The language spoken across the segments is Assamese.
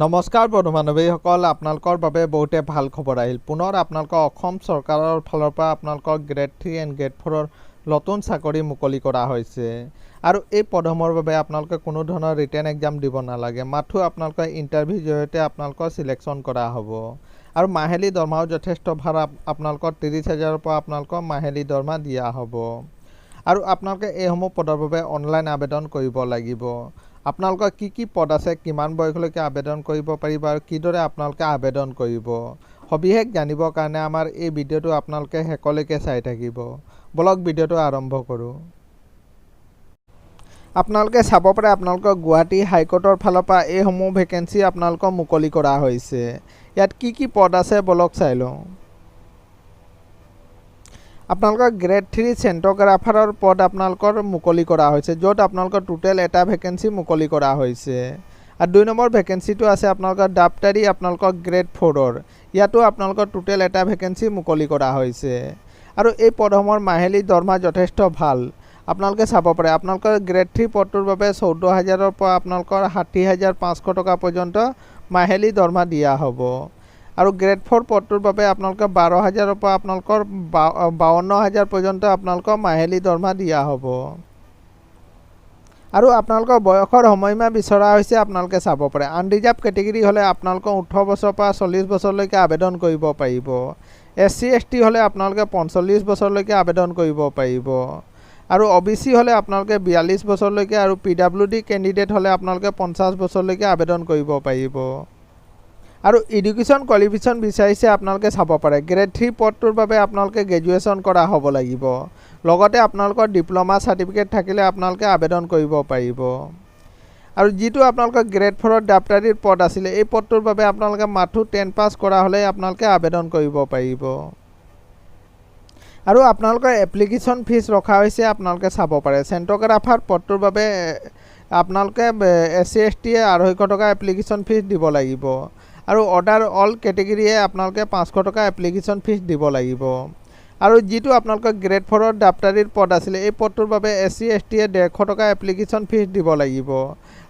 নমস্কাৰ বন্ধু বান্ধৱীসকল, আপোনালোকৰ বাবে বহুতে ভাল খবৰ আহিল। পুনৰ আপোনালোকৰ অসম চৰকাৰৰ ফালৰ পৰা আপোনালোকৰ গ্ৰেড 3 এণ্ড গ্ৰেড 4ৰ নতুন চাকৰি মুকলি কৰা হৈছে। আৰু এই পদসমূহৰ বাবে আপোনালোকে কোনো ধৰণৰ ৰিটেন এক্সাম দিব নালাগে, মাথো আপোনালোকৰ ইণ্টাৰভিউৰ জৰিয়তে আপোনালোকৰ চিলেকশ্যন কৰা হ'ব। আৰু মাহিলী দৰমহাও যথেষ্ট ভাল, আপোনালোকৰ 30,000ৰ পৰা আপোনালোকৰ মাহিলী দৰমহা দিয়া হ'ব। আৰু আপোনালোকে এইসমূহ পদৰ বাবে অনলাইন আবেদন কৰিব লাগিব। আপোনালোকৰ কি পদ আছে, কিমান বয়সলৈকে আবেদন কৰিব পাৰিব আৰু কিদৰে আপোনালোকে আবেদন কৰিব, সবিশেষ জানিবৰ কাৰণে আমাৰ এই ভিডিঅ'টো আপোনালোকে শেষলৈকে চাই থাকিব। বলক ভিডিঅ'টো আৰম্ভ কৰোঁ। আপোনালোকে চাব পাৰে আপোনালোকৰ গুৱাহাটী হাইকোৰ্টৰ ফালৰ পৰা এইসমূহ ভেকেঞ্চি আপোনালোকৰ মুকলি কৰা হৈছে। ইয়াত কি পদ আছে বলক চাই লওঁ। আপোনালোকৰ গ্ৰেড 3 চেণ্ট'গ্ৰাফাৰৰ পদ আপোনালোকৰ মুকলি কৰা হৈছে, য'ত আপোনালোকৰ টোটেল এটা ভেকেঞ্চি মুকলি কৰা হৈছে। আৰু 2 নম্বৰ ভেকেঞ্চিটো আছে আপোনালোকৰ ডাক্তৰী আপোনালোকৰ গ্ৰেড 4ৰ, ইয়াতো আপোনালোকৰ টোটেল এটা ভেকেঞ্চি মুকলি কৰা হৈছে। আৰু এই পদসমূহৰ মাহিলী দৰমহা যথেষ্ট ভাল। আপোনালোকে চাব পাৰে আপোনালোকৰ গ্ৰেড 3 পদটোৰ বাবে 14,000ৰ পৰা আপোনালোকৰ 60,500 টকা পৰ্যন্ত মাহিলী দৰমহা দিয়া হ'ব। আৰু গ্ৰেড 4 পদটোৰ বাবে আপোনালোকৰ 12,000ৰ পৰা আপোনালোকৰ 52,000 পৰ্যন্ত আপোনালোকৰ মাহিলী দৰমহা দিয়া হ'ব। আৰু আপোনালোকৰ বয়সৰ সময়সীমা বিচৰা হৈছে, আপোনালোকে চাব পাৰে আনৰিজাৰ্ভ কেটেগৰী হ'লে আপোনালোকৰ 18 বছৰৰ পৰা 40 বছৰলৈকে আবেদন কৰিব পাৰিব। SC ST হ'লে আপোনালোকে 45 বছৰলৈকে আবেদন কৰিব পাৰিব। আৰু OBC হ'লে আপোনালোকে 42 বছৰলৈকে, আৰু PWD কেণ্ডিডেট হ'লে আপোনালোকে 50 বছৰলৈকে আবেদন কৰিব পাৰিব। আৰু এডুকেশ্যন কোৱালিফিকেশ্যন বিচাৰিছে, আপোনালোকে চাব পাৰে গ্ৰেড 3 পদটোৰ বাবে আপোনালোকে গ্ৰেজুৱেশ্যন কৰা হ'ব লাগিব। লগতে আপোনালোকৰ ডিপ্ল'মা চাৰ্টিফিকেট থাকিলে আপোনালোকে আবেদন কৰিব পাৰিব। আৰু যিটো আপোনালোকৰ গ্ৰেড 4ৰ ডাক্তৰীৰ পদ আছিলে, এই পদটোৰ বাবে আপোনালোকে মাথো 10 পাছ কৰা হ'লে আপোনালোকে আবেদন কৰিব পাৰিব। আৰু আপোনালোকৰ এপ্লিকেশ্যন ফিজ ৰখা হৈছে, আপোনালোকে চাব পাৰে চেণ্ট'গ্ৰাফাৰ পদটোৰ বাবে আপোনালোকে SC ST 250 টকা এপ্লিকেশ্যন ফিজ দিব লাগিব। আৰু অৰ্ডাৰ অল কেটেগৰীয়ে আপোনালোকে 500 টকা এপ্লিকেশ্যন ফিজ দিব লাগিব। আৰু যিটো আপোনালোকৰ গ্ৰেড 4ৰ ডাক্তৰীৰ পদ আছিলে, এই পদটোৰ বাবে SC ST 150 টকা এপ্লিকেশ্যন ফিজ দিব লাগিব।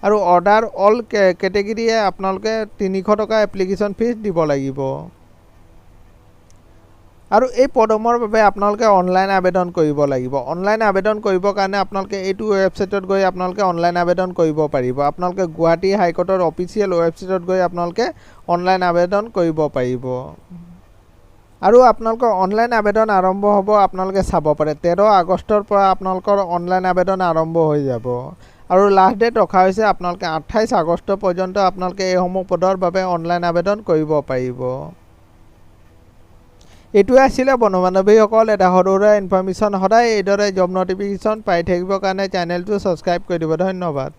আৰু অৰ্ডাৰ অল কেটেগৰীয়ে আপোনালোকে 300 টকা এপ্লিকেশ্যন ফিজ দিব লাগিব। আৰু এই পদসমূহৰ বাবে আপোনালোকে অনলাইন আবেদন কৰিব লাগিব। অনলাইন আবেদন কৰিবৰ কাৰণে আপোনালোকে এইটো ৱেবছাইটত গৈ আপোনালোকে অনলাইন আবেদন কৰিব পাৰিব। আপোনালোকে গুৱাহাটী হাইকোৰ্টৰ অফিচিয়েল ৱেবছাইটত গৈ আপোনালোকে অনলাইন আবেদন কৰিব পাৰিব। আৰু আপোনালোকৰ অনলাইন আবেদন আৰম্ভ হ'ব, আপোনালোকে চাব পাৰে 13 আগষ্টৰ পৰা আপোনালোকৰ অনলাইন আবেদন আৰম্ভ হৈ যাব। আৰু লাষ্ট ডেট ৰখা হৈছে আপোনালোকে 28 আগষ্ট পৰ্যন্ত আপোনালোকে এইসমূহ পদৰ বাবে অনলাইন আবেদন কৰিব পাৰিব। এইটোৱে আছিলে বন্ধু বান্ধৱীসকল এটা সৰু সুৰা ইনফৰ্মেশ্যন। সদায় এইদৰে জব নটিফিকেশ্যন পাই থাকিবৰ কাৰণে চেনেলটো ছাবস্ক্ৰাইব কৰি দিব। ধন্যবাদ।